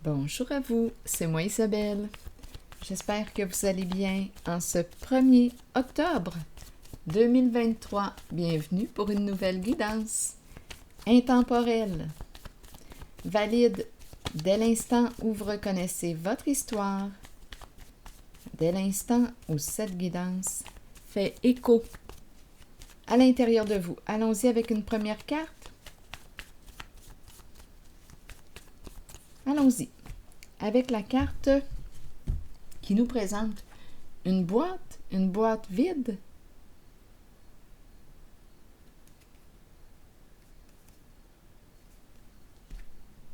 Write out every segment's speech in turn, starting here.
Bonjour à vous, c'est moi Isabelle. J'espère que vous allez bien en ce 1er octobre 2023. Bienvenue pour une nouvelle guidance intemporelle, valide dès l'instant où vous reconnaissez votre histoire, dès l'instant où cette guidance fait écho à l'intérieur de vous. Allons-y avec une première carte. Allons-y avec la carte qui nous présente une boîte vide.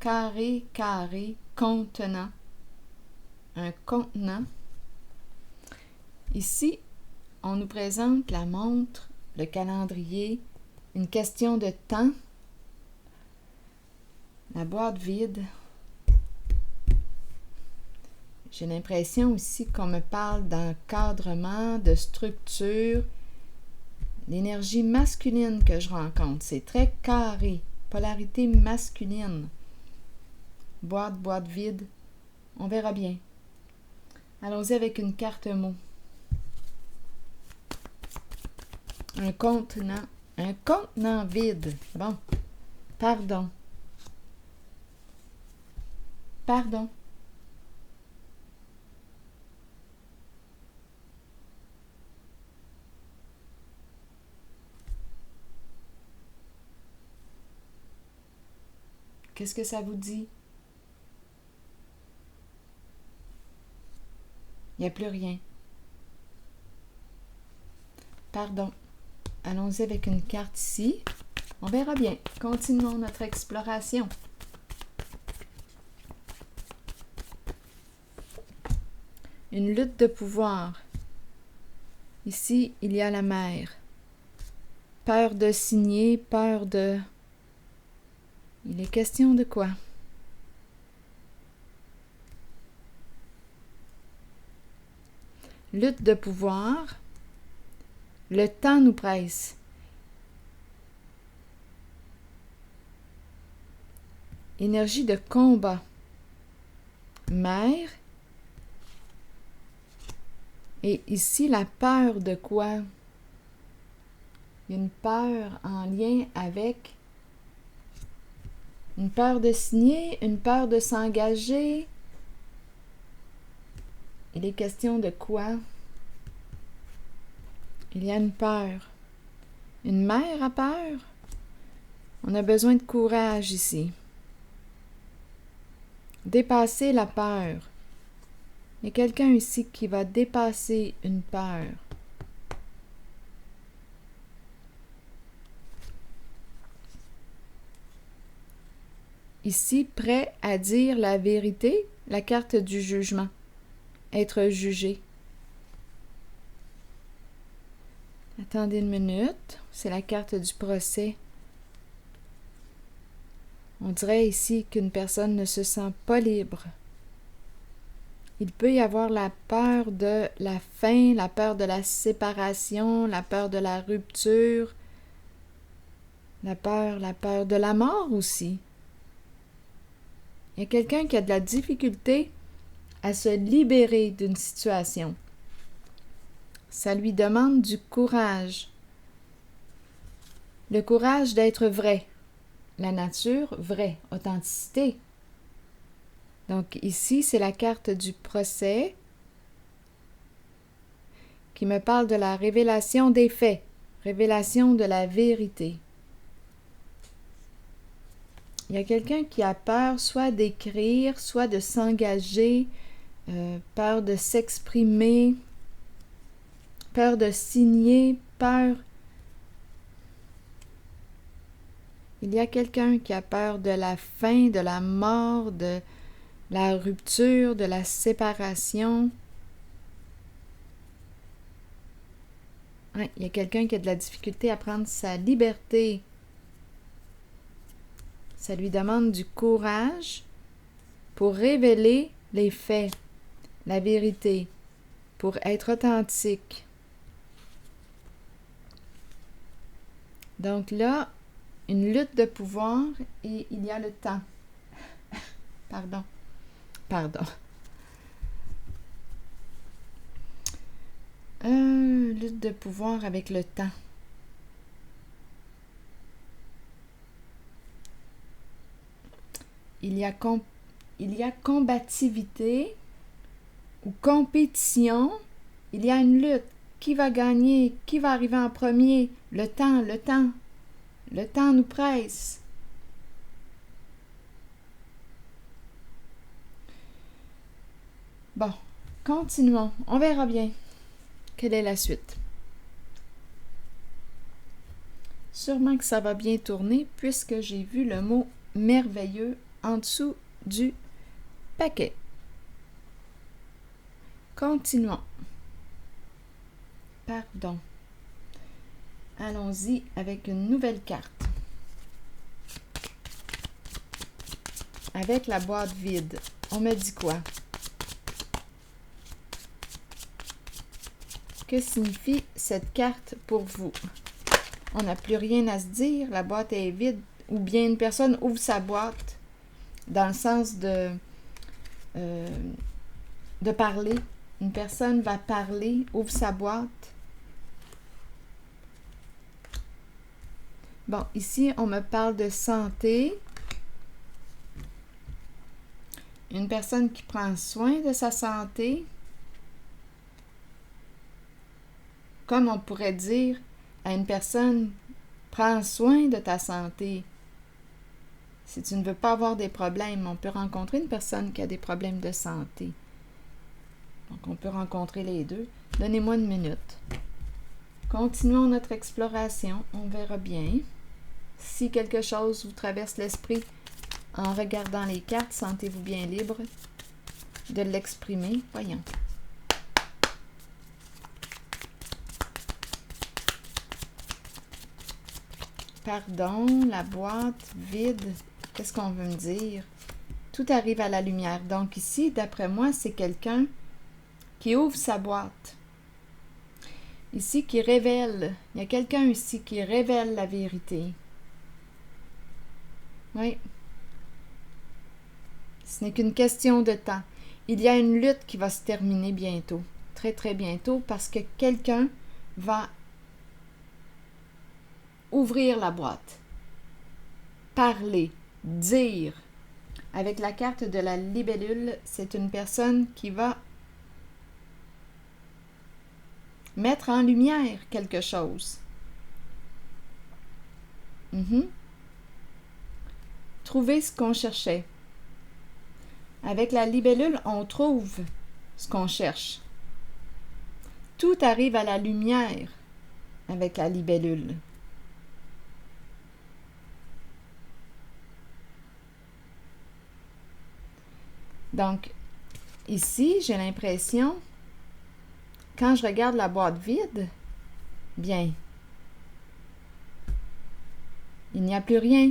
Carré, contenant. Un contenant. Ici, on nous présente la montre, le calendrier, une question de temps, la boîte vide. J'ai l'impression aussi qu'on me parle d'encadrement, de structure. L'énergie masculine que je rencontre, c'est très carré, polarité masculine. Boîte vide, on verra bien. Allons-y avec une carte mot. Un contenant vide. Bon, pardon. Qu'est-ce que ça vous dit? Il n'y a plus rien. Pardon. Allons-y avec une carte ici. On verra bien. Continuons notre exploration. Une lutte de pouvoir. Ici, il y a la mère. Peur de signer, peur de... Il est question de quoi? Lutte de pouvoir. Le temps nous presse. Énergie de combat. Mère. Et ici, la peur de quoi? Il y a une peur en lien avec une peur de signer, une peur de s'engager. Il est question de quoi? Il y a une peur. Une mère a peur? On a besoin de courage ici. Dépasser la peur. Il y a quelqu'un ici qui va dépasser une peur. Ici, prêt à dire la vérité, la carte du jugement. Être jugé. Attendez une minute, c'est la carte du procès. On dirait ici qu'une personne ne se sent pas libre. Il peut y avoir la peur de la fin, la peur de la séparation, la peur de la rupture, la peur de la mort aussi. Il y a quelqu'un qui a de la difficulté à se libérer d'une situation. Ça lui demande du courage. Le courage d'être vrai. La nature, vrai. Authenticité. Donc ici, c'est la carte du procès qui me parle de la révélation des faits, révélation de la vérité. Il y a quelqu'un qui a peur soit d'écrire, soit de s'engager, peur de s'exprimer, peur de signer, peur... Il y a quelqu'un qui a peur de la fin, de la mort, de la rupture, de la séparation. Ouais, il y a quelqu'un qui a de la difficulté à prendre sa liberté. Ça lui demande du courage pour révéler les faits, la vérité, pour être authentique. Donc là, une lutte de pouvoir et il y a le temps. Pardon. Pardon. Lutte de pouvoir avec le temps. Il y a combativité ou compétition. Il y a une lutte. Qui va gagner? Qui va arriver en premier? Le temps, le temps. Le temps nous presse. Bon, continuons. On verra bien. Quelle est la suite? Sûrement que ça va bien tourner puisque j'ai vu le mot merveilleux en dessous du paquet. Continuons. Pardon. Allons-y avec une nouvelle carte. Avec la boîte vide, on me dit quoi? Que signifie cette carte pour vous? On n'a plus rien à se dire, la boîte est vide, ou bien une personne ouvre sa boîte dans le sens de parler. Une personne va parler, ouvre sa boîte. Bon, ici, on me parle de santé. Une personne qui prend soin de sa santé. Comme on pourrait dire à une personne, prends soin de ta santé. Si tu ne veux pas avoir des problèmes, on peut rencontrer une personne qui a des problèmes de santé. Donc, on peut rencontrer les deux. Donnez-moi une minute. Continuons notre exploration. On verra bien. Si quelque chose vous traverse l'esprit en regardant les cartes, sentez-vous bien libre de l'exprimer. Voyons. Pardon, la boîte vide. Qu'est-ce qu'on veut me dire? Tout arrive à la lumière. Donc ici, d'après moi, c'est quelqu'un qui ouvre sa boîte. Ici, qui révèle. Il y a quelqu'un ici qui révèle la vérité. Oui. Ce n'est qu'une question de temps. Il y a une lutte qui va se terminer bientôt. Très, très bientôt, parce que quelqu'un va ouvrir la boîte. Parler. Dire. Avec la carte de la libellule, c'est une personne qui va mettre en lumière quelque chose. Trouver ce qu'on cherchait. Avec la libellule, on trouve ce qu'on cherche. Tout arrive à la lumière avec la libellule. Donc, ici, j'ai l'impression, quand je regarde la boîte vide, bien, il n'y a plus rien.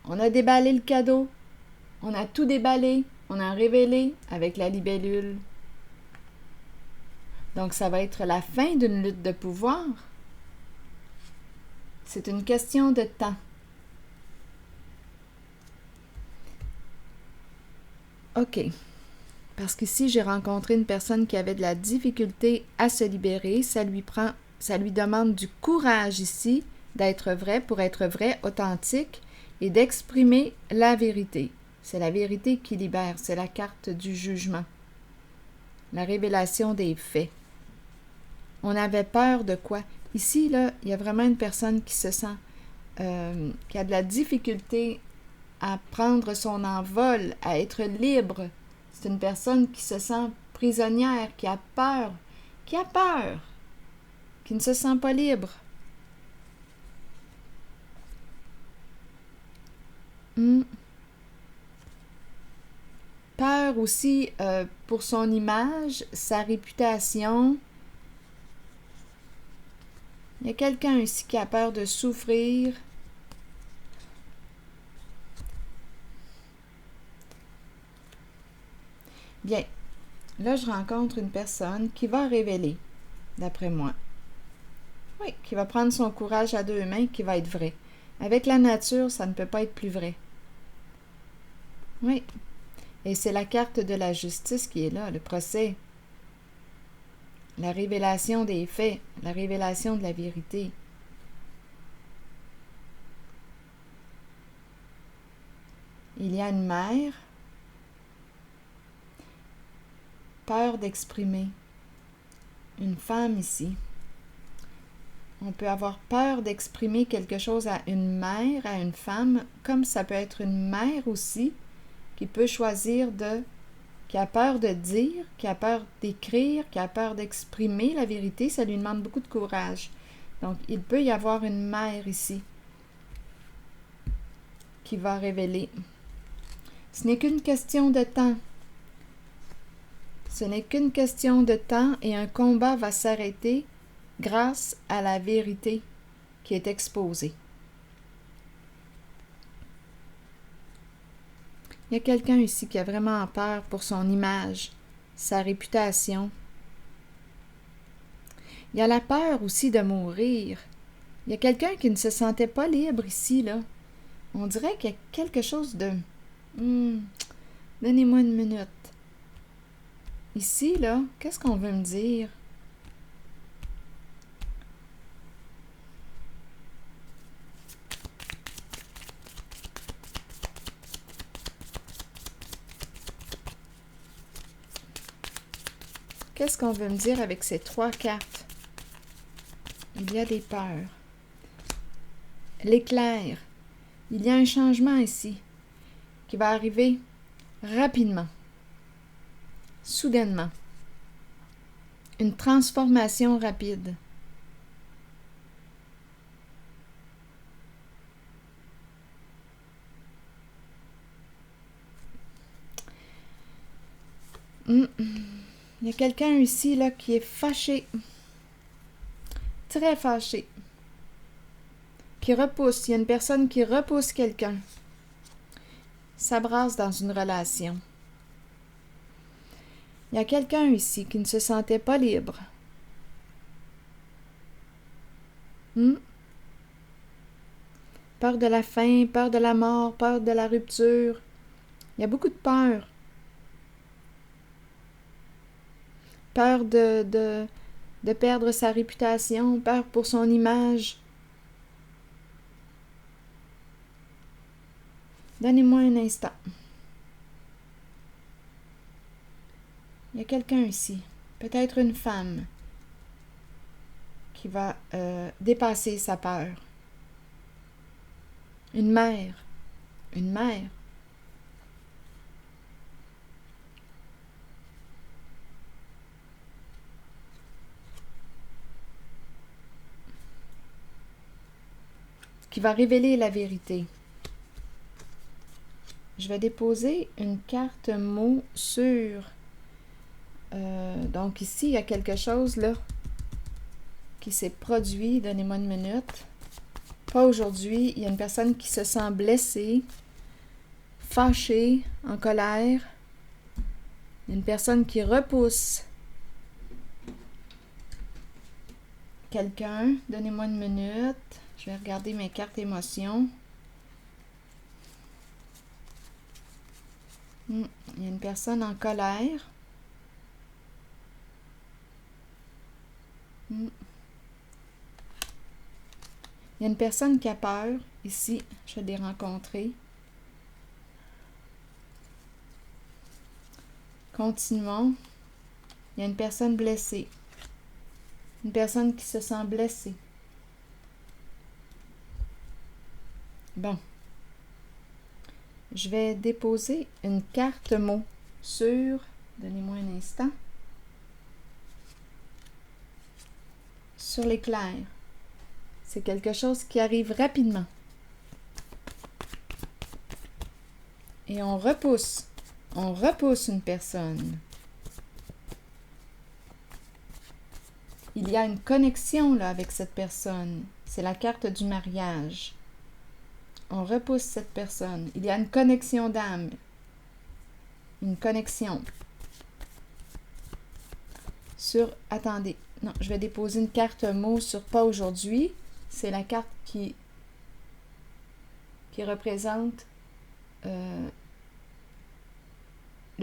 On a déballé le cadeau. On a tout déballé. On a révélé avec la libellule. Donc, ça va être la fin d'une lutte de pouvoir. C'est une question de temps. OK. Parce qu'ici, j'ai rencontré une personne qui avait de la difficulté à se libérer. Ça lui demande du courage ici d'être vrai, pour être vrai, authentique, et d'exprimer la vérité. C'est la vérité qui libère. C'est la carte du jugement. La révélation des faits. On avait peur de quoi? Ici, là, il y a vraiment une personne qui se sent, qui a de la difficulté à prendre son envol, à être libre. C'est une personne qui se sent prisonnière, qui a peur, qui ne se sent pas libre. Peur aussi pour son image, sa réputation. Il y a quelqu'un ici qui a peur de souffrir. Bien, là, je rencontre une personne qui va révéler, d'après moi. Oui, qui va prendre son courage à deux mains, qui va être vrai. Avec la nature, ça ne peut pas être plus vrai. Oui. Et c'est la carte de la justice qui est là, le procès. La révélation des faits, la révélation de la vérité. Il y a une mère, peur d'exprimer. Une femme ici. On peut avoir peur d'exprimer quelque chose à une mère, à une femme, comme ça peut être une mère aussi, qui peut choisir qui a peur de dire, qui a peur d'écrire, qui a peur d'exprimer la vérité, ça lui demande beaucoup de courage. Donc, il peut y avoir une mère ici qui va révéler. Ce n'est qu'une question de temps. Ce n'est qu'une question de temps et un combat va s'arrêter grâce à la vérité qui est exposée. Il y a quelqu'un ici qui a vraiment peur pour son image, sa réputation. Il y a la peur aussi de mourir. Il y a quelqu'un qui ne se sentait pas libre ici, là. On dirait qu'il y a quelque chose de... Donnez-moi une minute. Ici, là, qu'est-ce qu'on veut me dire? Qu'est-ce qu'on veut me dire avec ces trois cartes? Il y a des peurs. L'éclair. Il y a un changement ici qui va arriver rapidement, soudainement. Une transformation rapide. Il y a quelqu'un ici là, qui est fâché, très fâché, qui repousse. Il y a une personne qui repousse quelqu'un. Ça brasse dans une relation. Il y a quelqu'un ici qui ne se sentait pas libre. Peur de la faim, peur de la mort, peur de la rupture. Il y a beaucoup de peur. Peur de perdre sa réputation, peur pour son image. Donnez-moi un instant. Il y a quelqu'un ici, peut-être une femme, qui va dépasser sa peur. Une mère. Une mère. Qui va révéler la vérité. Je vais déposer une carte mot sur... donc ici, il y a quelque chose là qui s'est produit. Donnez-moi une minute. Pas aujourd'hui. Il y a une personne qui se sent blessée, fâchée, en colère. Il y a une personne qui repousse quelqu'un. Donnez-moi une minute. Je vais regarder mes cartes émotions. Il y a une personne en colère. Il y a une personne qui a peur. Ici, je l'ai rencontrée. Continuons. Il y a une personne blessée. Une personne qui se sent blessée. Bon. Je vais déposer une carte mot sur... Donnez-moi un instant. Sur l'éclair. C'est quelque chose qui arrive rapidement. Et on repousse. On repousse une personne. Il y a une connexion là avec cette personne. C'est la carte du mariage. On repousse cette personne. Il y a une connexion d'âme. Une connexion. Attendez, Non, je vais déposer une carte mot sur pas aujourd'hui. C'est la carte qui représente le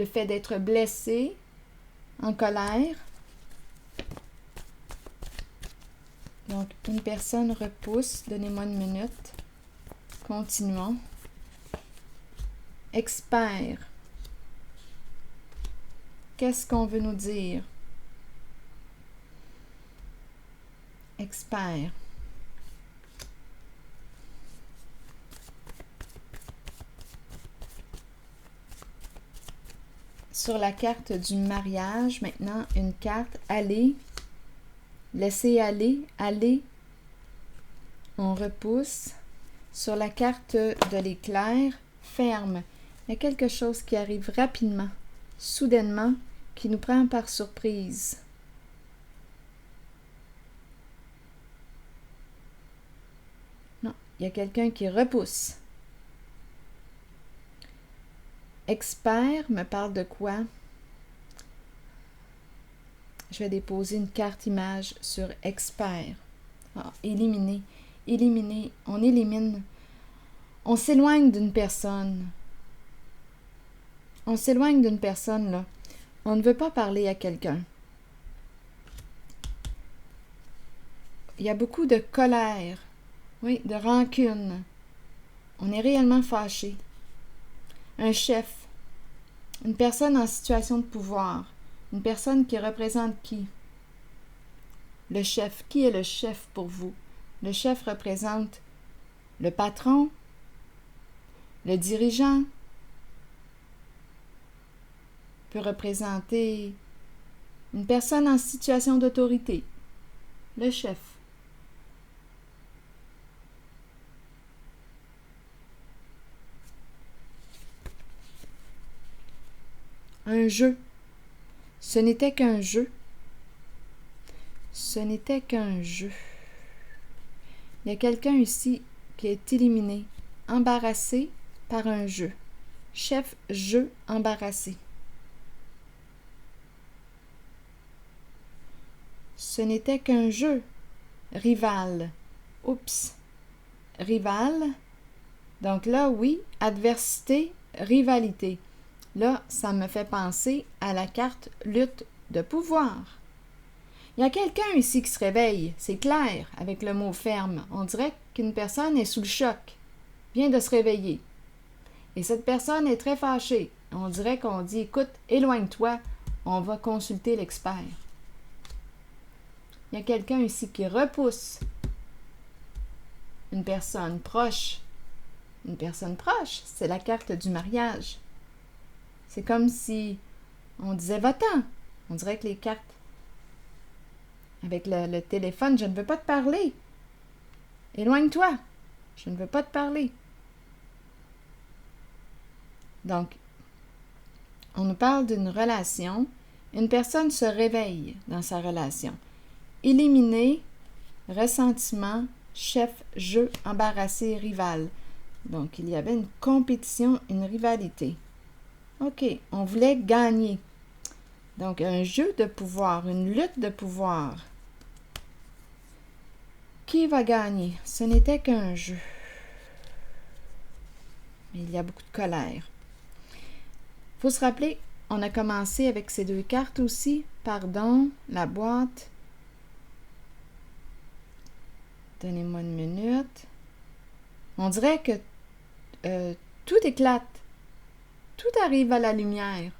fait d'être blessé, en colère. Donc, une personne repousse. Donnez-moi une minute. Continuons. Expert. Qu'est-ce qu'on veut nous dire? Expert. Sur la carte du mariage, maintenant, une carte aller. Laisser aller, aller. On repousse. Sur la carte de l'éclair, ferme. Il y a quelque chose qui arrive rapidement, soudainement, qui nous prend par surprise. Non, il y a quelqu'un qui repousse. Expert me parle de quoi? Je vais déposer une carte image sur expert. Ah, éliminer, éliminer, on élimine. On s'éloigne d'une personne. On s'éloigne d'une personne, là. On ne veut pas parler à quelqu'un. Il y a beaucoup de colère, oui, de rancune. On est réellement fâché. Un chef, une personne en situation de pouvoir, une personne qui représente qui? Le chef. Qui est le chef pour vous? Le chef représente le patron, le dirigeant, peut représenter une personne en situation d'autorité, le chef. Un jeu. Ce n'était qu'un jeu. Ce n'était qu'un jeu. Il y a quelqu'un ici qui est éliminé, embarrassé par un jeu. Chef, jeu, embarrassé. Ce n'était qu'un jeu. Rival. Oups. Rival. Donc là, oui, adversité, rivalité. Là, ça me fait penser à la carte lutte de pouvoir. Il y a quelqu'un ici qui se réveille, c'est clair, avec le mot ferme. On dirait qu'une personne est sous le choc, vient de se réveiller. Et cette personne est très fâchée. On dirait qu'on dit, écoute, éloigne-toi, on va consulter l'expert. Il y a quelqu'un ici qui repousse une personne proche. Une personne proche, c'est la carte du mariage. C'est comme si on disait va-t'en. On dirait que les cartes, avec le téléphone, je ne veux pas te parler. Éloigne-toi. Je ne veux pas te parler. Donc, on nous parle d'une relation. Une personne se réveille dans sa relation. Éliminer, ressentiment, chef, jeu, embarrassé, rival. Donc, il y avait une compétition, une rivalité. OK, on voulait gagner. Donc, un jeu de pouvoir, une lutte de pouvoir. Qui va gagner? Ce n'était qu'un jeu. Mais il y a beaucoup de colère. Il faut se rappeler, on a commencé avec ces deux cartes aussi. Pardon, la boîte. Donnez-moi une minute. On dirait que tout éclate. Tout arrive à la lumière.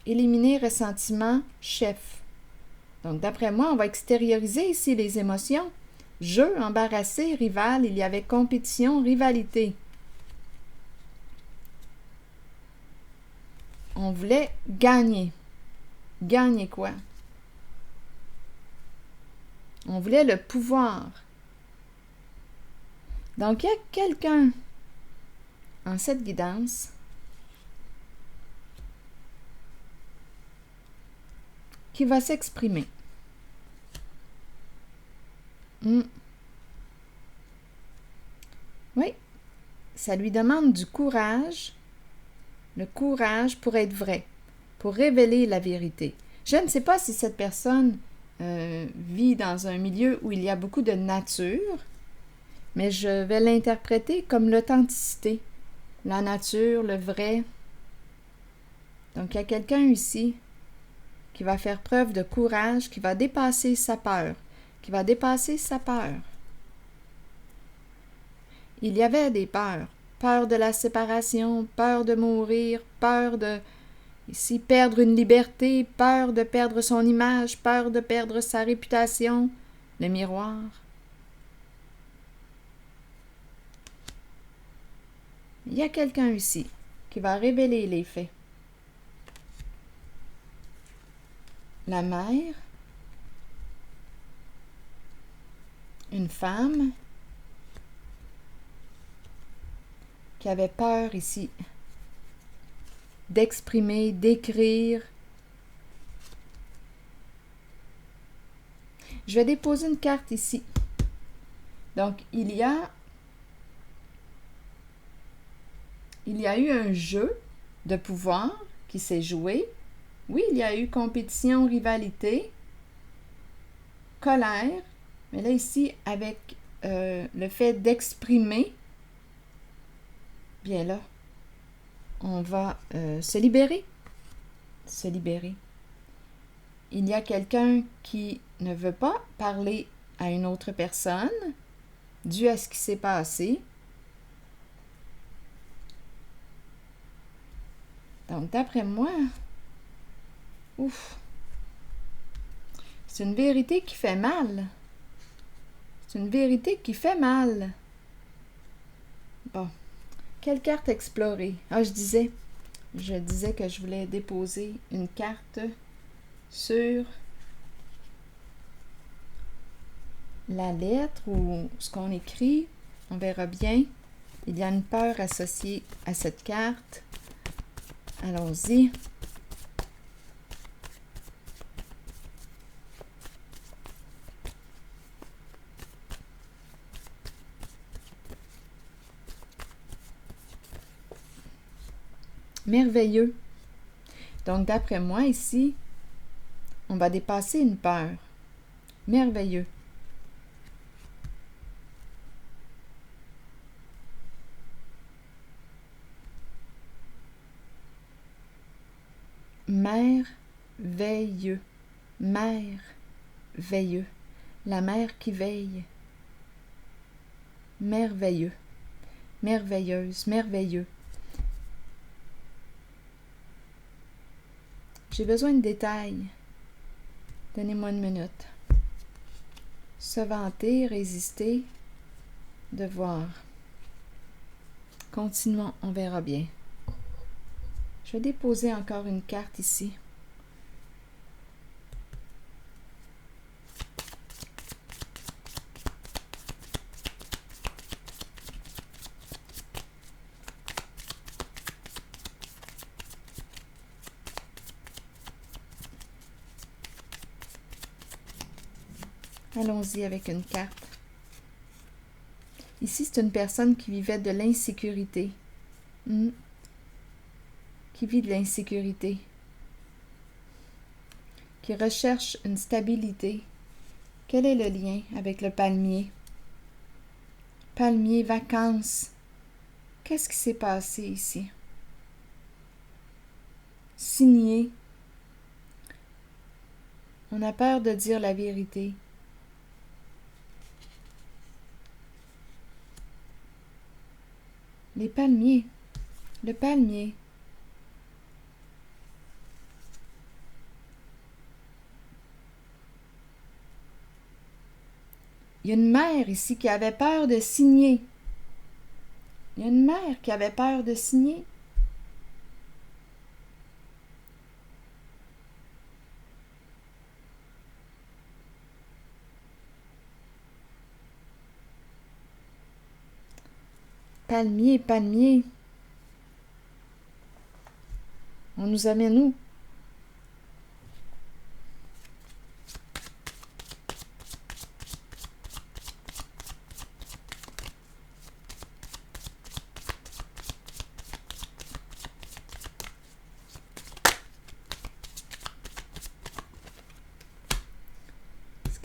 Éliminer ressentiment, chef. Donc, d'après moi, on va extérioriser ici les émotions. Jeu, embarrassé, rival, il y avait compétition, rivalité. On voulait gagner. Gagner quoi? On voulait le pouvoir. Donc, il y a quelqu'un en cette guidance qui va s'exprimer. Oui, ça lui demande du courage, le courage pour être vrai, pour révéler la vérité. Je ne sais pas si cette personne vit dans un milieu où il y a beaucoup de nature, mais je vais l'interpréter comme l'authenticité, la nature, le vrai. Donc, il y a quelqu'un ici qui va faire preuve de courage, qui va dépasser sa peur, qui va dépasser sa peur. Il y avait des peurs. Peur de la séparation, peur de mourir, peur de, ici, perdre une liberté, peur de perdre son image, peur de perdre sa réputation, le miroir. Il y a quelqu'un ici qui va révéler les faits. La mère, une femme qui avait peur ici d'exprimer, d'écrire. Je vais déposer une carte ici. Donc, il y a eu un jeu de pouvoir qui s'est joué. Oui, il y a eu compétition, rivalité, colère, mais là ici, avec le fait d'exprimer, bien là, on va se libérer. Se libérer. Il y a quelqu'un qui ne veut pas parler à une autre personne dû à ce qui s'est passé. Donc, d'après moi, c'est une vérité qui fait mal. C'est une vérité qui fait mal. Bon. Quelle carte explorer? Ah, je disais que je voulais déposer une carte sur la lettre ou ce qu'on écrit. On verra bien. Il y a une peur associée à cette carte. Allons-y. Merveilleux. Donc, d'après moi, ici, on va dépasser une peur. Merveilleux. Merveilleux. Merveilleux. La mère qui veille. Merveilleux. Merveilleuse. Merveilleux. J'ai besoin de détails. Donnez-moi une minute. Se vanter, résister, devoir. Continuons, on verra bien. Je vais déposer encore une carte ici. Allons-y avec une carte. Ici, c'est une personne qui vivait de l'insécurité. Qui vit de l'insécurité. Qui recherche une stabilité. Quel est le lien avec le palmier? Palmier, vacances. Qu'est-ce qui s'est passé ici? Signer. On a peur de dire la vérité. Les palmiers. Le palmier. Il y a une mère ici qui avait peur de signer. Il y a une mère qui avait peur de signer. Palmier, palmier. On nous amène où?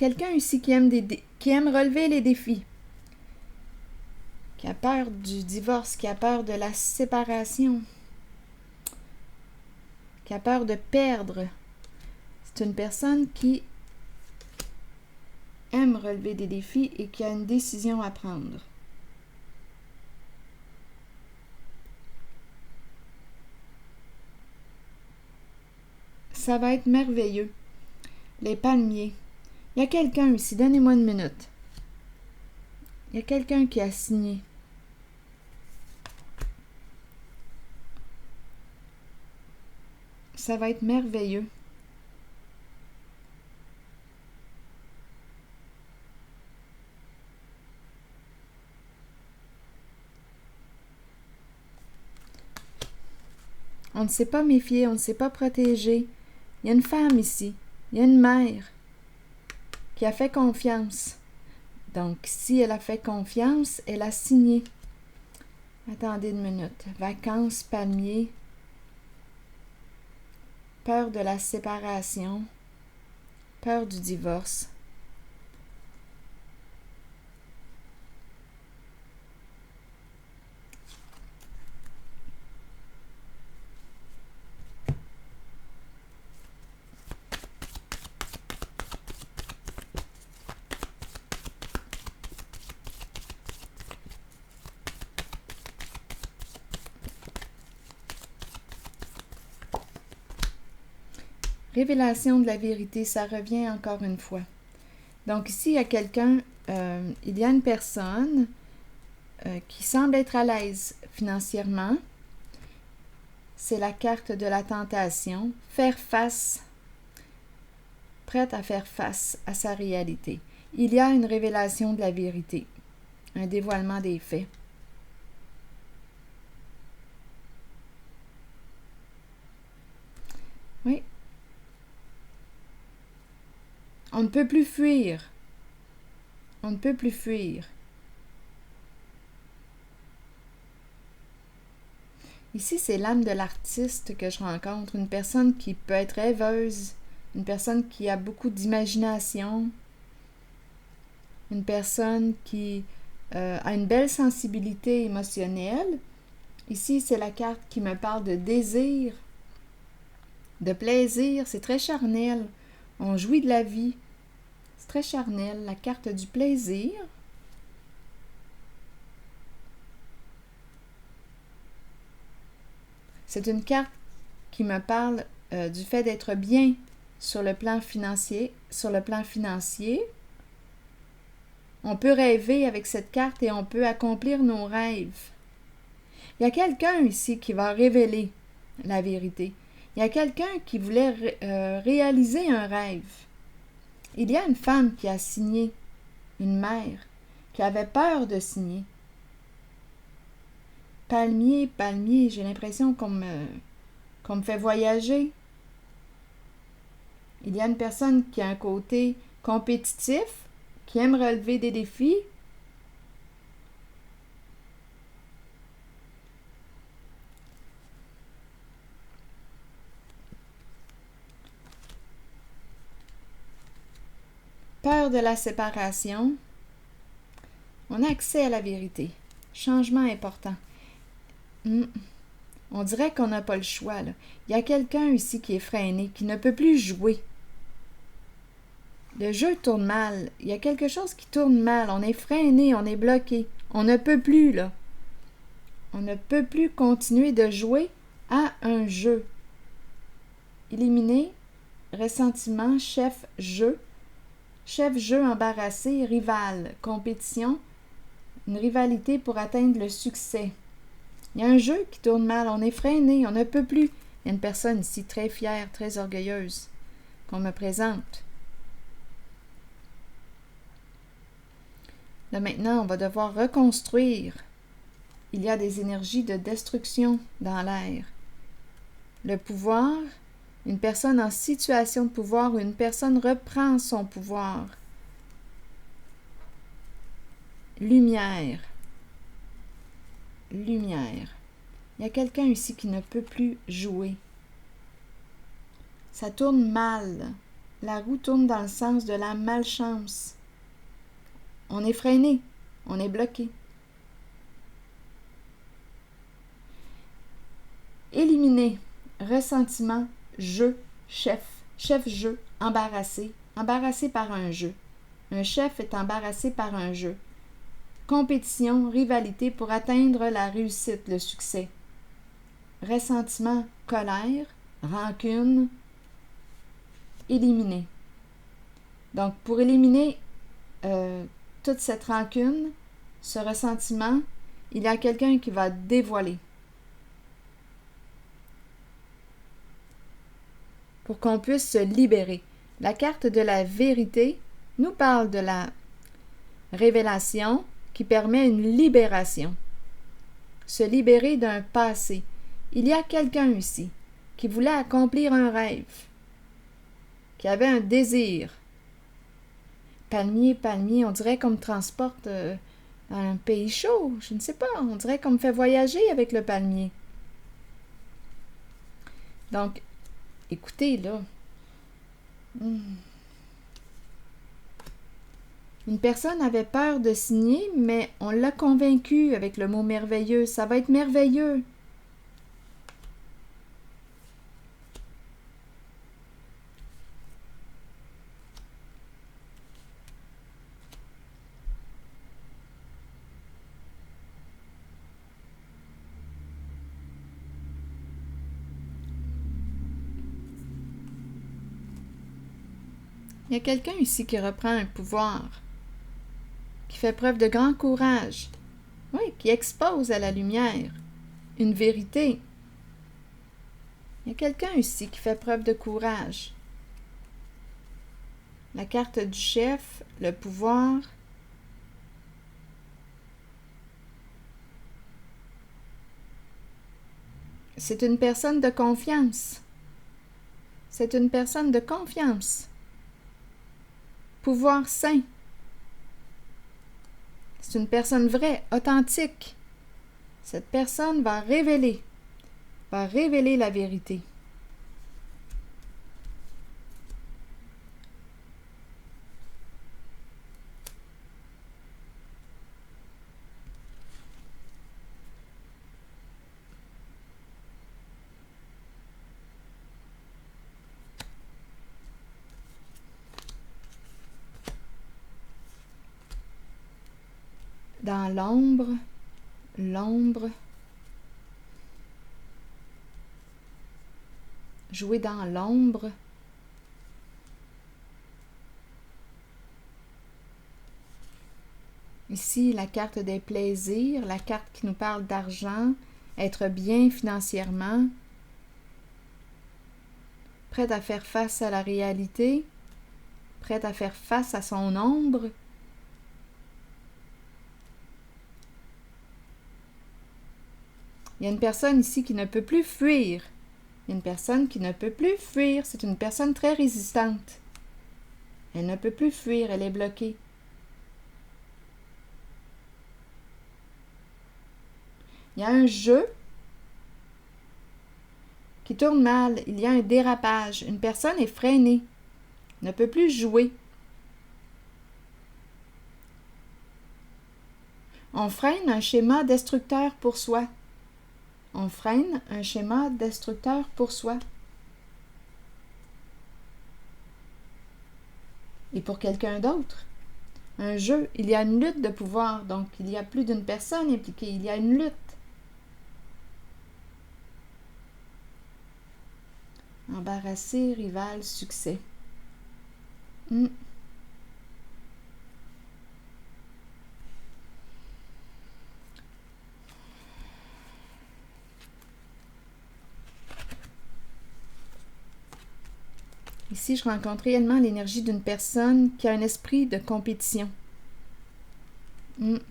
quelqu'un ici qui aime relever les défis, qui a peur du divorce, qui a peur de la séparation, qui a peur de perdre. C'est une personne qui aime relever des défis et qui a une décision à prendre. Ça va être merveilleux. Les palmiers. Il y a quelqu'un ici, donnez-moi une minute. Il y a quelqu'un qui a signé. Ça va être merveilleux. On ne s'est pas méfié, on ne s'est pas protégé. Il y a une femme ici, il y a une mère qui a fait confiance. Donc, si elle a fait confiance, elle a signé. Attendez une minute. Vacances, palmiers, peur de la séparation, peur du divorce. Révélation de la vérité, ça revient encore une fois. Donc ici, il y a quelqu'un, il y a une personne qui semble être à l'aise financièrement. C'est la carte de la tentation. Faire face, prête à faire face à sa réalité. Il y a une révélation de la vérité, un dévoilement des faits. Oui. On ne peut plus fuir. On ne peut plus fuir. Ici, c'est l'âme de l'artiste que je rencontre, une personne qui peut être rêveuse, une personne qui a beaucoup d'imagination, une personne qui a une belle sensibilité émotionnelle. Ici, c'est la carte qui me parle de désir, de plaisir, c'est très charnel. On jouit de la vie. C'est très charnel, la carte du plaisir. C'est une carte qui me parle du fait d'être bien sur le plan financier. On peut rêver avec cette carte et on peut accomplir nos rêves. Il y a quelqu'un ici qui va révéler la vérité. Il y a quelqu'un qui voulait réaliser un rêve. Il y a une femme qui a signé, une mère, qui avait peur de signer. Palmier, palmier, j'ai l'impression qu'on me fait voyager. Il y a une personne qui a un côté compétitif, qui aime relever des défis. Peur de la séparation. On a accès à la vérité. Changement important. On dirait qu'on n'a pas le choix, là. Il y a quelqu'un ici qui est freiné, qui ne peut plus jouer. Le jeu tourne mal. Il y a quelque chose qui tourne mal. On est freiné, on est bloqué. On ne peut plus, là. On ne peut plus continuer de jouer à un jeu. Éliminer, ressentiment, chef-jeu. Chef-jeu embarrassé, rival, compétition, une rivalité pour atteindre le succès. Il y a un jeu qui tourne mal, on est freiné, on ne peut plus. Il y a une personne ici très fière, très orgueilleuse qu'on me présente. Là maintenant, on va devoir reconstruire. Il y a des énergies de destruction dans l'air. Le pouvoir, une personne en situation de pouvoir ou une personne reprend son pouvoir. Lumière. Lumière. Il y a quelqu'un ici qui ne peut plus jouer. Ça tourne mal. la roue tourne dans le sens de la malchance. On est freiné, on est bloqué. Éliminer ressentiment, jeu, chef, chef-jeu, embarrassé, embarrassé par un jeu. Un chef est embarrassé par un jeu. Compétition, rivalité pour atteindre la réussite, le succès. Ressentiment, colère, rancune, éliminer. Donc, pour éliminer toute cette rancune, ce ressentiment, il y a quelqu'un qui va dévoiler. Pour qu'on puisse se libérer. La carte de la vérité nous parle de la révélation qui permet une libération. Se libérer d'un passé. Il y a quelqu'un ici qui voulait accomplir un rêve, qui avait un désir. Palmier, palmier, on dirait qu'on me transporte dans un pays chaud, je ne sais pas, on dirait qu'on me fait voyager avec le palmier. Donc, écoutez, là. Une personne avait peur de signer, mais on l'a convaincu avec le mot merveilleux. Ça va être merveilleux. Il y a quelqu'un ici qui reprend un pouvoir, qui fait preuve de grand courage, oui, qui expose à la lumière une vérité. Il y a quelqu'un ici qui fait preuve de courage. La carte du chef, le pouvoir. C'est une personne de confiance. C'est une personne de confiance. Pouvoir sain. C'est une personne vraie, authentique. Cette personne va révéler la vérité. Dans l'ombre, jouer dans l'ombre. Ici, la carte des plaisirs, la carte qui nous parle d'argent, être bien financièrement, prête à faire face à la réalité, prête à faire face à son ombre. Il y a une personne ici qui ne peut plus fuir. Il y a une personne qui ne peut plus fuir. C'est une personne très résistante. Elle ne peut plus fuir, elle est bloquée. Il y a un jeu qui tourne mal. Il y a un dérapage. Une personne est freinée. Ne peut plus jouer. On freine un schéma destructeur pour soi. On freine un schéma destructeur pour soi. Et pour quelqu'un d'autre. Un jeu, il y a une lutte de pouvoir, donc il y a plus d'une personne impliquée, il y a une lutte. Embarrassé, rival, succès. Ici, je rencontre réellement l'énergie d'une personne qui a un esprit de compétition. Une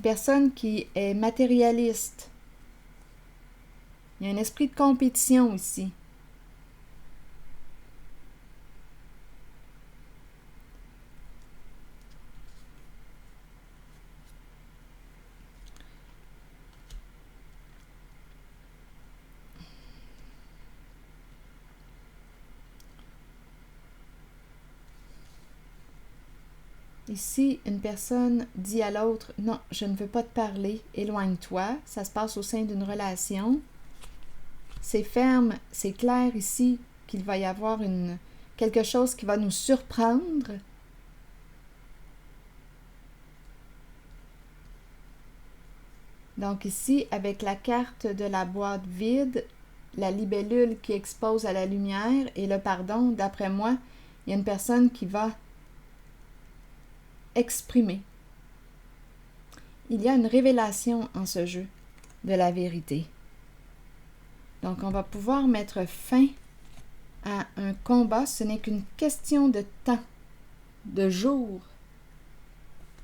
personne qui est matérialiste. Il y a un esprit de compétition ici. Ici, une personne dit à l'autre, non, je ne veux pas te parler, éloigne-toi. Ça se passe au sein d'une relation. C'est ferme, c'est clair ici qu'il va y avoir quelque chose qui va nous surprendre. Donc ici, avec la carte de la boîte vide, la libellule qui expose à la lumière et le pardon, d'après moi, il y a une personne qui va exprimer. Il y a une révélation en ce jeu de la vérité. Donc on va pouvoir mettre fin à un combat. Ce n'est qu'une question de temps, de jours,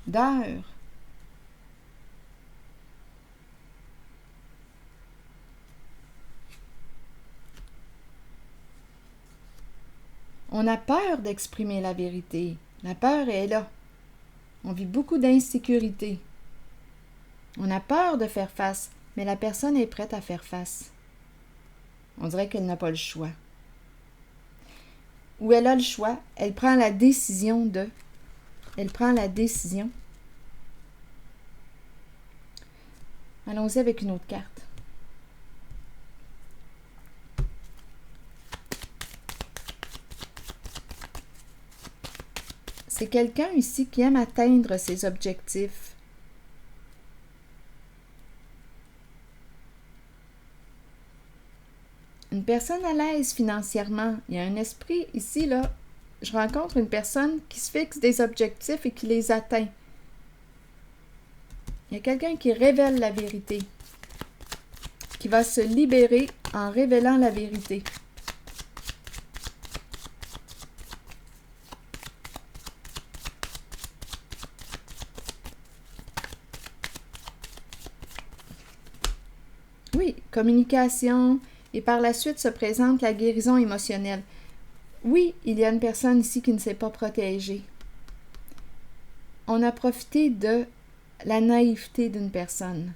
d'heures. On a peur d'exprimer la vérité. La peur est là. On vit beaucoup d'insécurité. On a peur de faire face, mais la personne est prête à faire face. On dirait qu'elle n'a pas le choix. Ou elle a le choix, elle prend la décision de. Elle prend la décision. Allons-y avec une autre carte. C'est quelqu'un ici qui aime atteindre ses objectifs. Une personne à l'aise financièrement. Il y a un esprit ici, là. Je rencontre une personne qui se fixe des objectifs et qui les atteint. Il y a quelqu'un qui révèle la vérité, qui va se libérer en révélant la vérité. Oui, communication, et par la suite se présente la guérison émotionnelle. Oui, il y a une personne ici qui ne s'est pas protégée. On a profité de la naïveté d'une personne.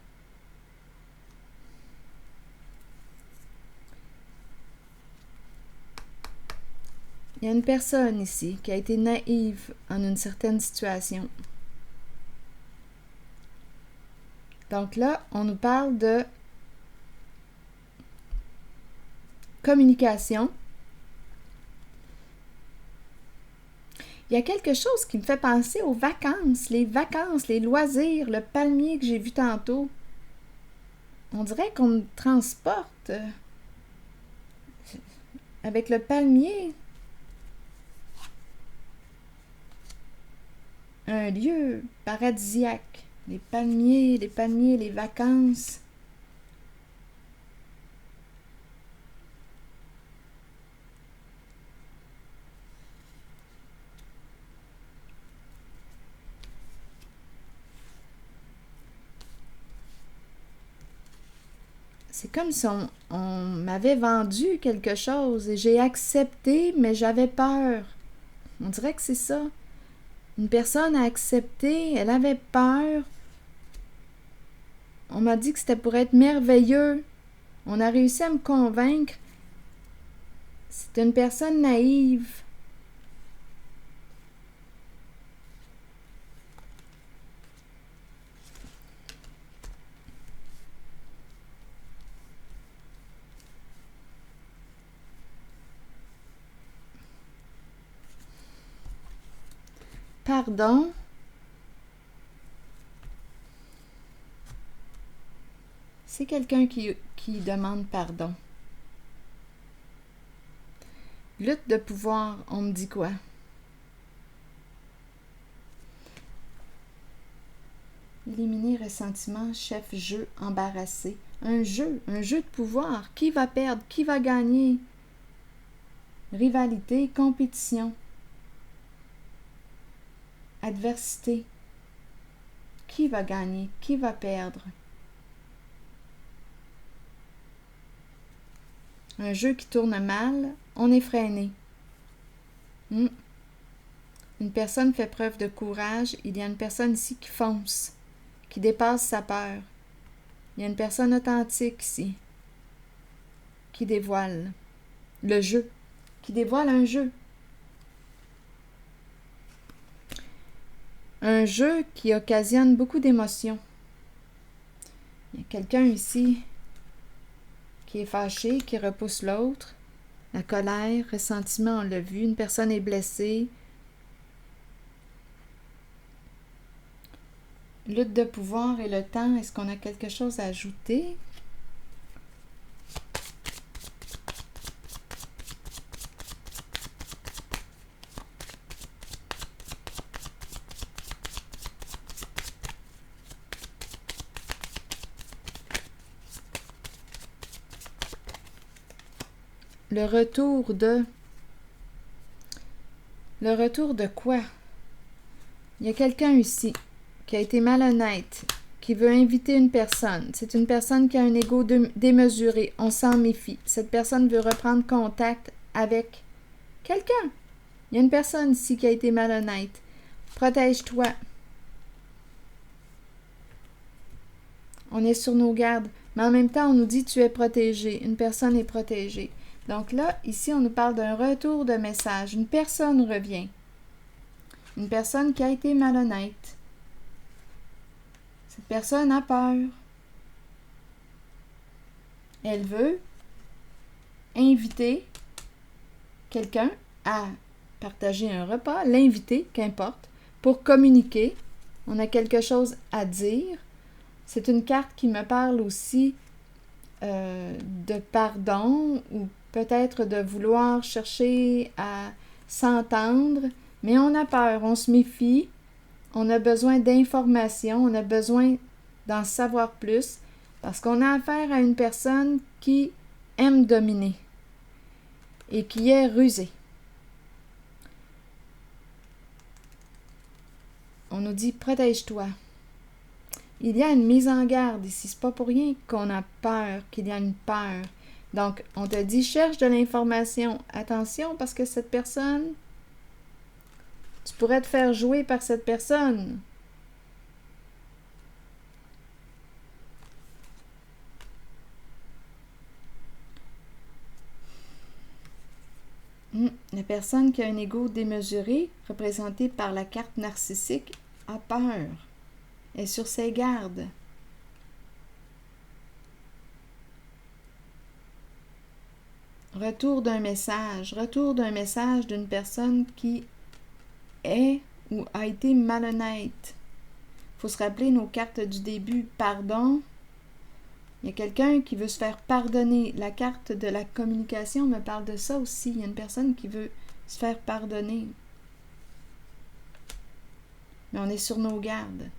Il y a une personne ici qui a été naïve en une certaine situation. Donc là, on nous parle de communication. Il y a quelque chose qui me fait penser aux vacances, les loisirs, le palmier que j'ai vu tantôt. On dirait qu'on me transporte avec le palmier. Un lieu paradisiaque. Les palmiers, les vacances. C'est comme si on m'avait vendu quelque chose et j'ai accepté, mais j'avais peur. On dirait que c'est ça. Une personne a accepté, elle avait peur. On m'a dit que c'était pour être merveilleux. On a réussi à me convaincre. C'est une personne naïve. Pardon. C'est quelqu'un qui demande pardon. Lutte de pouvoir, on me dit quoi? Éliminer ressentiment, chef, jeu, embarrassé. Un jeu de pouvoir. Qui va perdre? Qui va gagner? Rivalité, compétition. Adversité. Qui va gagner? Qui va perdre? Un jeu qui tourne mal, on est freiné. Une personne fait preuve de courage. Il y a une personne ici qui fonce, qui dépasse sa peur. Il y a une personne authentique ici, qui dévoile le jeu, qui dévoile un jeu. un jeu qui occasionne beaucoup d'émotions. Il y a quelqu'un ici qui est fâché, qui repousse l'autre. La colère, ressentiment, on l'a vu. Une personne est blessée. Lutte de pouvoir et le temps. Est-ce qu'on a quelque chose à ajouter? Le retour de... Le retour de quoi? Il y a quelqu'un ici qui a été malhonnête, qui veut inviter une personne. C'est une personne qui a un ego démesuré. On s'en méfie. Cette personne veut reprendre contact avec quelqu'un. Il y a une personne ici qui a été malhonnête. Protège-toi. On est sur nos gardes. Mais en même temps, on nous dit tu es protégé. Une personne est protégée. Donc là, ici, on nous parle d'un retour de message. Une personne revient. Une personne qui a été malhonnête. Cette personne a peur. Elle veut inviter quelqu'un à partager un repas, l'inviter, qu'importe, pour communiquer. On a quelque chose à dire. C'est une carte qui me parle aussi de pardon ou peut-être de vouloir chercher à s'entendre, mais on a peur, on se méfie, on a besoin d'informations, on a besoin d'en savoir plus, parce qu'on a affaire à une personne qui aime dominer et qui est rusée. On nous dit « protège-toi ». Il y a une mise en garde ici, c'est pas pour rien qu'on a peur, qu'il y a une peur. Donc, on te dit, cherche de l'information. Attention, parce que cette personne, tu pourrais te faire jouer par cette personne. La personne qui a un ego démesuré, représentée par la carte narcissique, a peur. Est sur ses gardes. Retour d'un message d'une personne qui est ou a été malhonnête. Il faut se rappeler nos cartes du début. Pardon. Il y a quelqu'un qui veut se faire pardonner. La carte de la communication me parle de ça aussi. Il y a une personne qui veut se faire pardonner. Mais on est sur nos gardes.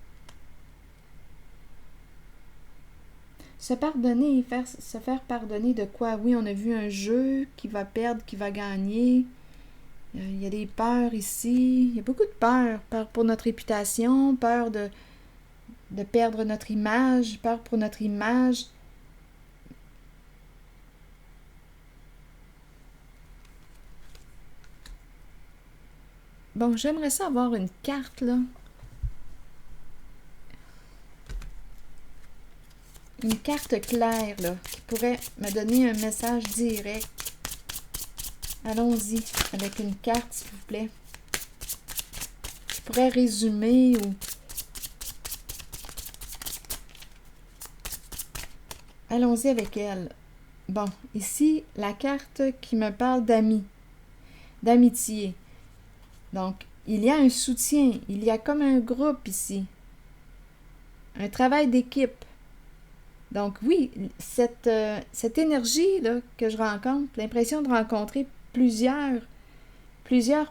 Se pardonner, se faire pardonner de quoi? Oui, on a vu un jeu qui va perdre, qui va gagner. Il y a des peurs ici. Il y a beaucoup de peur. Peur pour notre réputation, peur de perdre notre image, peur pour notre image. Bon, j'aimerais ça avoir une carte, là. Une carte claire, là, qui pourrait me donner un message direct. Allons-y, avec une carte, s'il vous plaît. Qui pourrait résumer ou... Allons-y avec elle. Bon, ici, la carte qui me parle d'amis, d'amitié. Donc, il y a un soutien, il y a comme un groupe ici. Un travail d'équipe. Donc oui, cette énergie là, que je rencontre, l'impression de rencontrer plusieurs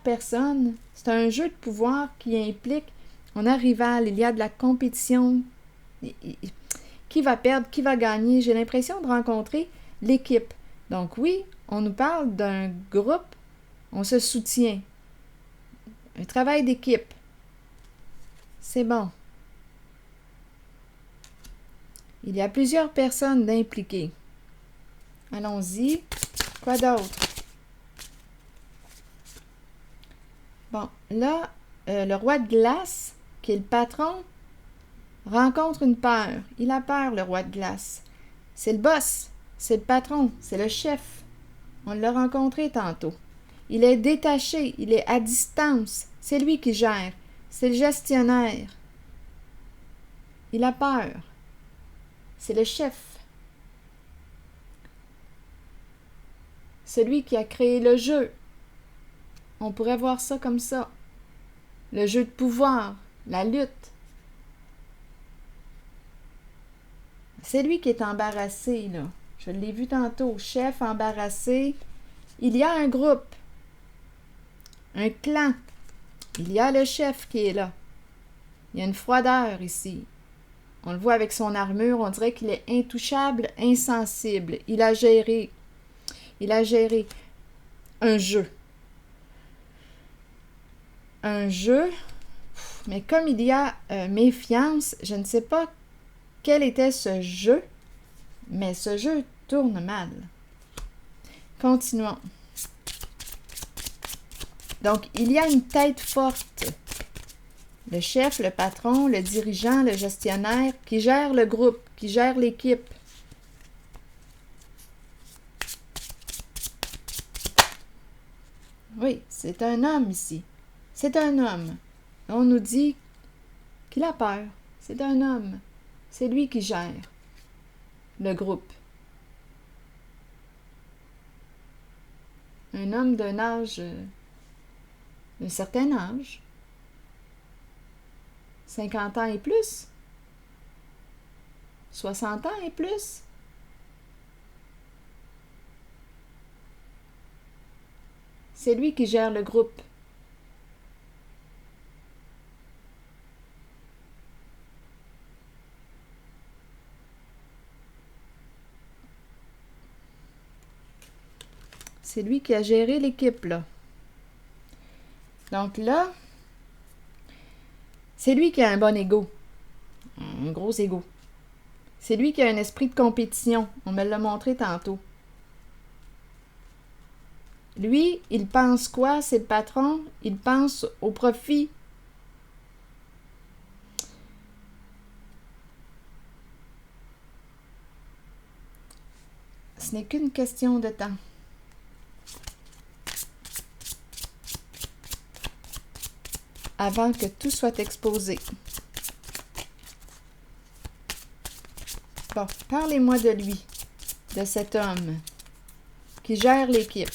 personnes, c'est un jeu de pouvoir qui implique, on a rival, il y a de la compétition, qui va perdre, qui va gagner. J'ai l'impression de rencontrer l'équipe. Donc oui, on nous parle d'un groupe, on se soutient. Un travail d'équipe. C'est bon. Il y a plusieurs personnes impliquées. Allons-y. Quoi d'autre? Bon, là, le roi de glace, qui est le patron, rencontre une peur. Il a peur, le roi de glace. C'est le boss, c'est le patron, c'est le chef. On l'a rencontré tantôt. Il est détaché, il est à distance. C'est lui qui gère. C'est le gestionnaire. Il a peur. C'est le chef. Celui qui a créé le jeu. On pourrait voir ça comme ça. Le jeu de pouvoir, la lutte. C'est lui qui est embarrassé, là. Je l'ai vu tantôt, chef embarrassé. Il y a un groupe, un clan. Il y a le chef qui est là. Il y a une froideur ici. On le voit avec son armure, on dirait qu'il est intouchable, insensible. Il a géré un jeu. Un jeu, mais comme il y a méfiance, je ne sais pas quel était ce jeu, mais ce jeu tourne mal. Continuons. Donc, il y a une tête forte. Le chef, le patron, le dirigeant, le gestionnaire qui gère le groupe, qui gère l'équipe. Oui, c'est un homme ici. C'est un homme. On nous dit qu'il a peur. C'est un homme. C'est lui qui gère le groupe. Un homme d'un âge, d'un certain âge. 50 ans et plus. 60 ans et plus. C'est lui qui gère le groupe. C'est lui qui a géré l'équipe, là. Donc là, c'est lui qui a un bon ego. Un gros ego. C'est lui qui a un esprit de compétition. On me l'a montré tantôt. Lui, il pense quoi? C'est le patron. Il pense au profit. Ce n'est qu'une question de temps. Avant que tout soit exposé. Bon, parlez-moi de lui, de cet homme qui gère l'équipe.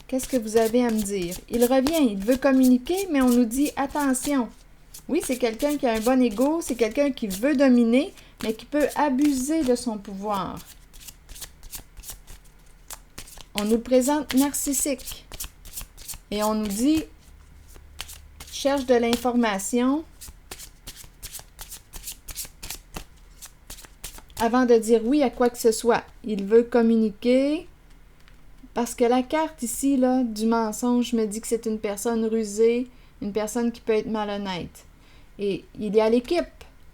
Qu'est-ce que vous avez à me dire? Il revient, il veut communiquer, mais on nous dit attention. Oui, c'est quelqu'un qui a un bon ego, c'est quelqu'un qui veut dominer, mais qui peut abuser de son pouvoir. On nous le présente narcissique. Et on nous dit cherche de l'information avant de dire oui à quoi que ce soit. Il veut communiquer parce que la carte ici, là, du mensonge me dit que c'est une personne rusée, une personne qui peut être malhonnête. Et il y a l'équipe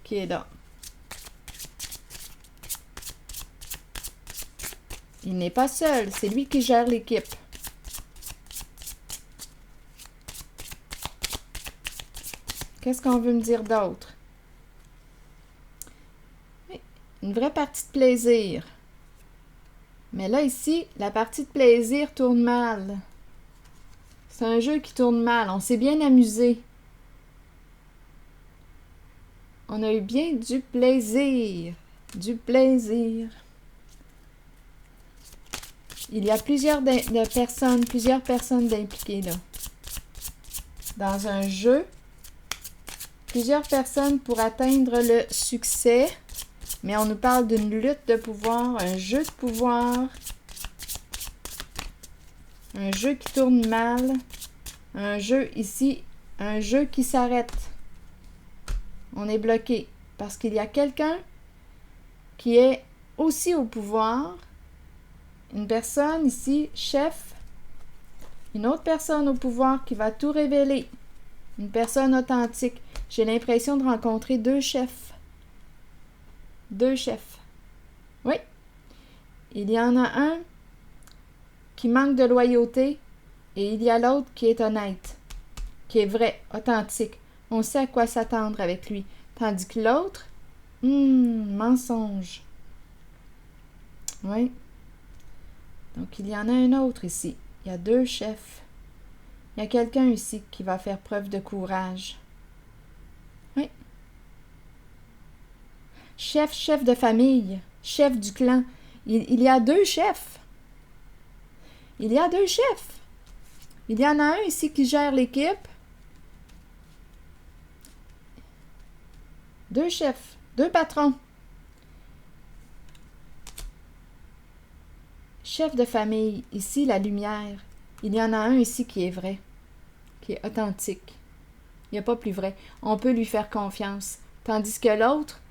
qui est là. Il n'est pas seul, c'est lui qui gère l'équipe. Qu'est-ce qu'on veut me dire d'autre? Une vraie partie de plaisir. Mais là, ici, la partie de plaisir tourne mal. C'est un jeu qui tourne mal. On s'est bien amusé. On a eu bien du plaisir. Du plaisir. Il y a plusieurs personnes impliquées là. Dans un jeu, plusieurs personnes pour atteindre le succès. Mais on nous parle d'une lutte de pouvoir, un jeu de pouvoir, un jeu qui tourne mal, un jeu ici, un jeu qui s'arrête. On est bloqué parce qu'il y a quelqu'un qui est aussi au pouvoir, une personne ici, chef, une autre personne au pouvoir qui va tout révéler, une personne authentique. J'ai l'impression de rencontrer deux chefs. Deux chefs. Oui. Il y en a un qui manque de loyauté et il y a l'autre qui est honnête, qui est vrai, authentique. On sait à quoi s'attendre avec lui. Tandis que l'autre, mensonge. Oui. Donc, il y en a un autre ici. Il y a deux chefs. Il y a quelqu'un ici qui va faire preuve de courage. Oui. Chef de famille, chef du clan. Il y a deux chefs. Il y a deux chefs. Il y en a un ici qui gère l'équipe. Deux chefs, deux patrons. Chef de famille, ici la lumière. Il y en a un ici qui est vrai, qui est authentique. Il n'y a pas plus vrai. On peut lui faire confiance. Tandis que l'autre,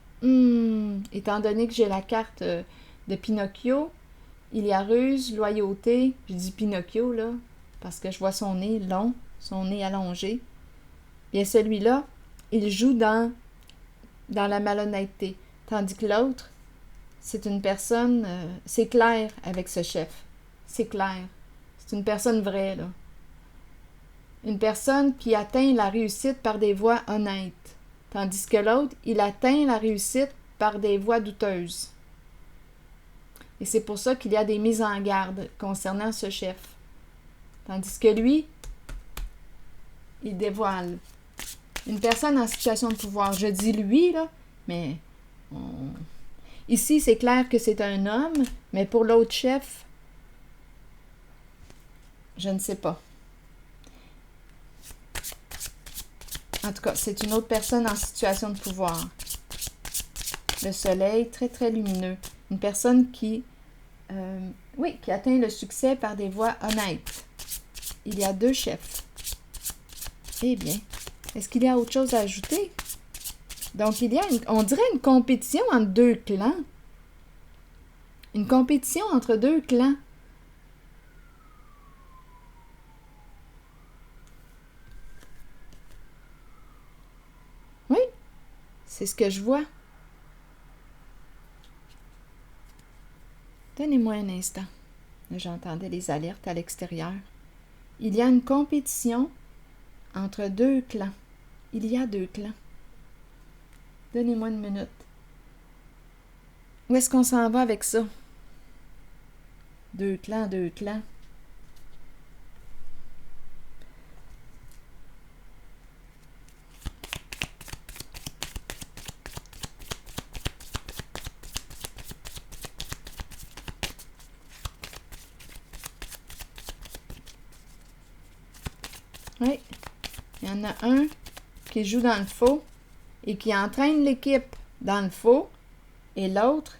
étant donné que j'ai la carte de Pinocchio, il y a ruse, loyauté. Je dis Pinocchio, là, parce que je vois son nez long, son nez allongé. Bien, celui-là, il joue dans la malhonnêteté. Tandis que l'autre, c'est une personne, c'est clair avec ce chef. C'est clair. C'est une personne vraie, là. Une personne qui atteint la réussite par des voies honnêtes. Tandis que l'autre, il atteint la réussite par des voies douteuses. Et c'est pour ça qu'il y a des mises en garde concernant ce chef. Tandis que lui, il dévoile. Une personne en situation de pouvoir. Je dis lui, là, mais ici, c'est clair que c'est un homme, mais pour l'autre chef, je ne sais pas. En tout cas, c'est une autre personne en situation de pouvoir. Le soleil, très, très lumineux. Une personne qui atteint le succès par des voies honnêtes. Il y a deux chefs. Eh bien, est-ce qu'il y a autre chose à ajouter? Donc, il y a, on dirait une compétition entre deux clans. Une compétition entre deux clans. Oui, c'est ce que je vois. Donnez-moi un instant. J'entendais les alertes à l'extérieur. Il y a une compétition entre deux clans. Il y a deux clans. Donnez-moi une minute. Où est-ce qu'on s'en va avec ça? Deux clans, deux clans. Oui, il y en a un qui joue dans le faux et qui entraîne l'équipe dans le faux, et l'autre,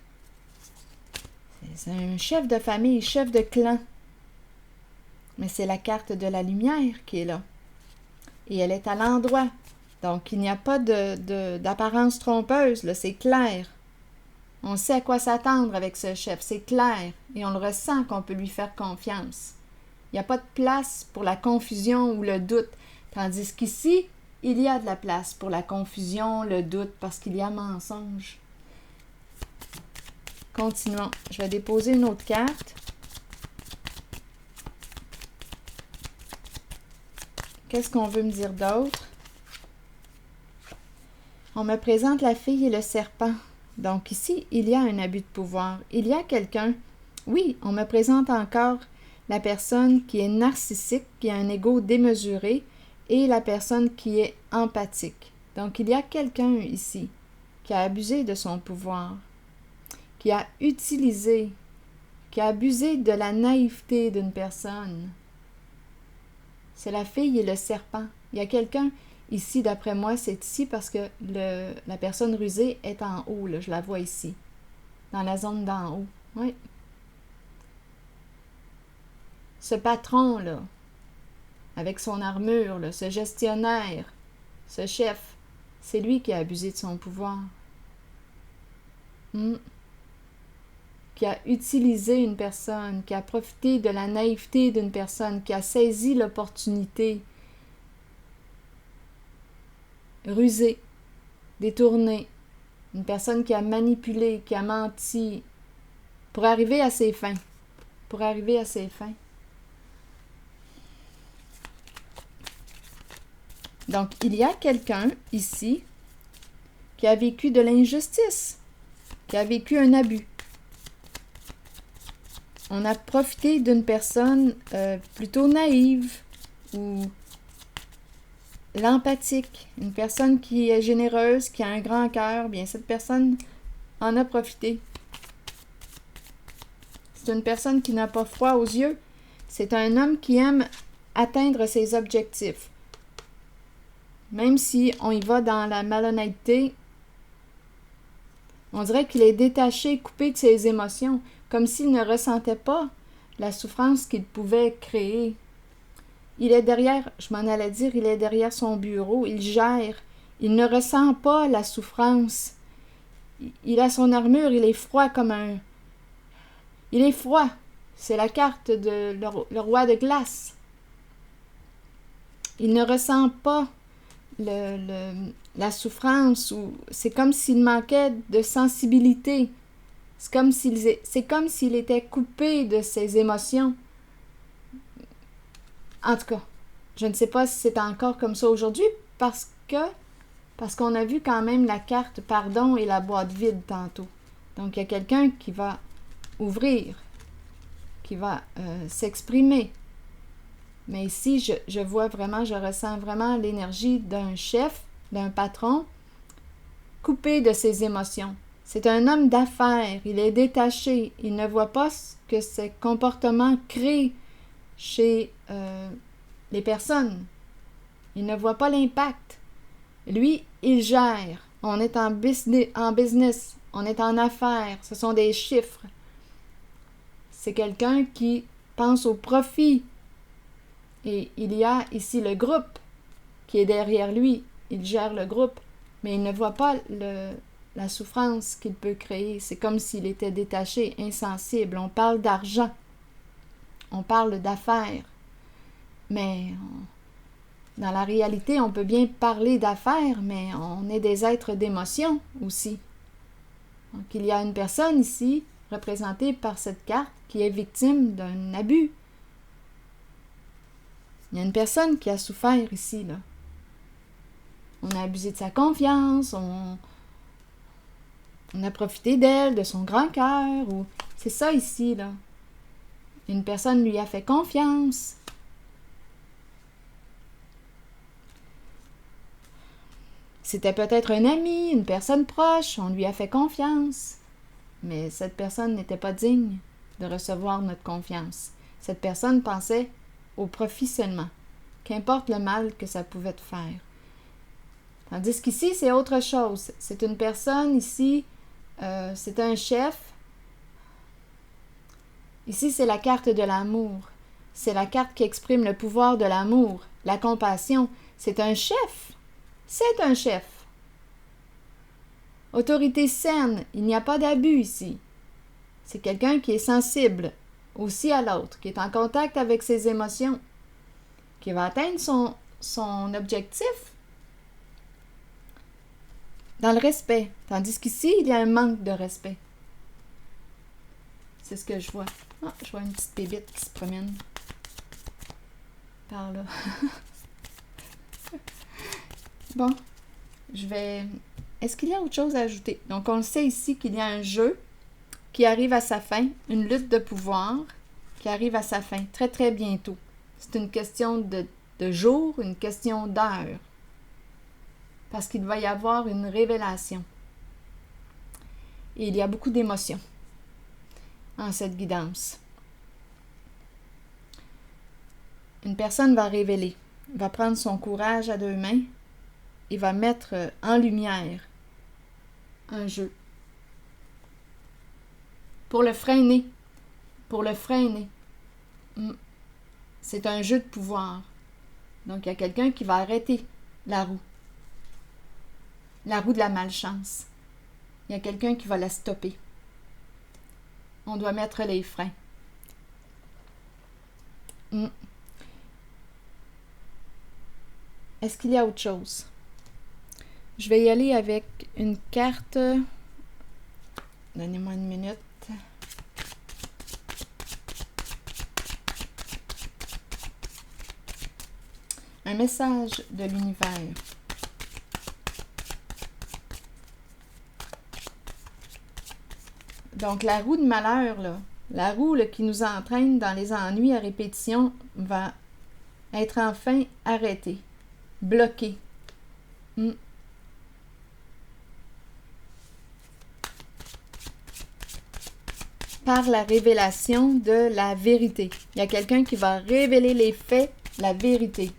c'est un chef de famille, chef de clan. Mais c'est la carte de la lumière qui est là. Et elle est à l'endroit. Donc, il n'y a pas d'apparence trompeuse, là, c'est clair. On sait à quoi s'attendre avec ce chef, c'est clair. Et on le ressent qu'on peut lui faire confiance. Il n'y a pas de place pour la confusion ou le doute. Tandis qu'ici, il y a de la place pour la confusion, le doute, parce qu'il y a mensonge. Continuons. Je vais déposer une autre carte. Qu'est-ce qu'on veut me dire d'autre? On me présente la fille et le serpent. Donc ici, il y a un abus de pouvoir. Il y a quelqu'un. Oui, on me présente encore la personne qui est narcissique, qui a un ego démesuré, et la personne qui est empathique. Donc, il y a quelqu'un ici qui a abusé de son pouvoir, qui a utilisé, qui a abusé de la naïveté d'une personne. C'est la fille et le serpent. Il y a quelqu'un ici, d'après moi, c'est ici parce que la personne rusée est en haut, là, je la vois ici, dans la zone d'en haut. Oui. Ce patron-là, avec son armure, là, ce gestionnaire, ce chef, c'est lui qui a abusé de son pouvoir. Qui a utilisé une personne, qui a profité de la naïveté d'une personne, qui a saisi l'opportunité. Rusé, détourné, une personne qui a manipulé, qui a menti, pour arriver à ses fins. Pour arriver à ses fins. Donc, il y a quelqu'un ici qui a vécu de l'injustice, qui a vécu un abus. On a profité d'une personne plutôt naïve, ou l'empathique, une personne qui est généreuse, qui a un grand cœur, bien cette personne en a profité. C'est une personne qui n'a pas froid aux yeux. C'est un homme qui aime atteindre ses objectifs. Même si on y va dans la malhonnêteté, on dirait qu'il est détaché, coupé de ses émotions, comme s'il ne ressentait pas la souffrance qu'il pouvait créer. Il est derrière, je m'en allais dire, il est derrière son bureau, il gère, il ne ressent pas la souffrance. Il a son armure, il est froid comme un... Il est froid. C'est la carte de le roi de glace. Il ne ressent pas la souffrance, ou c'est comme s'il manquait de sensibilité. C'est comme s'il était coupé de ses émotions. En tout cas, je ne sais pas si c'est encore comme ça aujourd'hui parce qu'on a vu quand même la carte pardon et la boîte vide tantôt. Donc, il y a quelqu'un qui va ouvrir, qui va s'exprimer. Mais ici, je vois vraiment, je ressens vraiment l'énergie d'un chef, d'un patron, coupé de ses émotions. C'est un homme d'affaires, il est détaché, il ne voit pas ce que ses comportements créent chez les personnes. Il ne voit pas l'impact. Lui, il gère. On est en business, on est en affaires, ce sont des chiffres. C'est quelqu'un qui pense au profit. Et il y a ici le groupe qui est derrière lui. Il gère le groupe, mais il ne voit pas la souffrance qu'il peut créer. C'est comme s'il était détaché, insensible. On parle d'argent. On parle d'affaires. Mais dans la réalité, on peut bien parler d'affaires, mais on est des êtres d'émotion aussi. Donc, il y a une personne ici, représentée par cette carte, qui est victime d'un abus. Il y a une personne qui a souffert ici, là. On a abusé de sa confiance, on a profité d'elle, de son grand cœur, ou... C'est ça ici, là. Une personne lui a fait confiance. C'était peut-être un ami, une personne proche, on lui a fait confiance. Mais cette personne n'était pas digne de recevoir notre confiance. Cette personne pensait au profit seulement, qu'importe le mal que ça pouvait te faire. Tandis qu'ici, c'est autre chose. C'est une personne ici, c'est un chef. Ici, c'est la carte de l'amour. C'est la carte qui exprime le pouvoir de l'amour, la compassion. C'est un chef. C'est un chef. Autorité saine, il n'y a pas d'abus ici. C'est quelqu'un qui est sensible aussi à l'autre, qui est en contact avec ses émotions, qui va atteindre son objectif dans le respect. Tandis qu'ici, il y a un manque de respect. C'est ce que je vois. Ah, je vois une petite bébite qui se promène par là. Bon, je vais... Est-ce qu'il y a autre chose à ajouter? Donc, on le sait ici qu'il y a un jeu qui arrive à sa fin, une lutte de pouvoir qui arrive à sa fin très, très bientôt. C'est une question de jour, une question d'heure. Parce qu'il va y avoir une révélation. Et il y a beaucoup d'émotions en cette guidance. Une personne va révéler, va prendre son courage à deux mains et va mettre en lumière un jeu. Pour le freiner. C'est un jeu de pouvoir. Donc, il y a quelqu'un qui va arrêter la roue. La roue de la malchance. Il y a quelqu'un qui va la stopper. On doit mettre les freins. Est-ce qu'il y a autre chose? Je vais y aller avec une carte. Donnez-moi une minute. Un message de l'univers. Donc, la roue de malheur, là, la roue là, qui nous entraîne dans les ennuis à répétition, va Être enfin arrêté, bloqué. Par la révélation de la vérité. Il y a quelqu'un qui va révéler les faits, la vérité.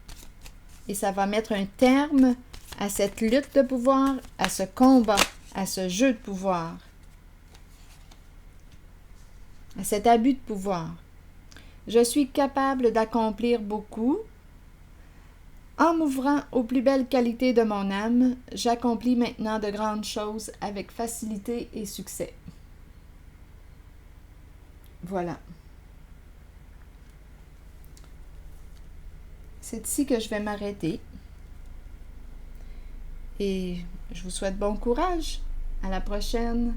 Et ça va mettre un terme à cette lutte de pouvoir, à ce combat, à ce jeu de pouvoir, à cet abus de pouvoir. Je suis capable d'accomplir beaucoup. En m'ouvrant aux plus belles qualités de mon âme, j'accomplis maintenant de grandes choses avec facilité et succès. Voilà. C'est ici que je vais m'arrêter. Et je vous souhaite bon courage. À la prochaine.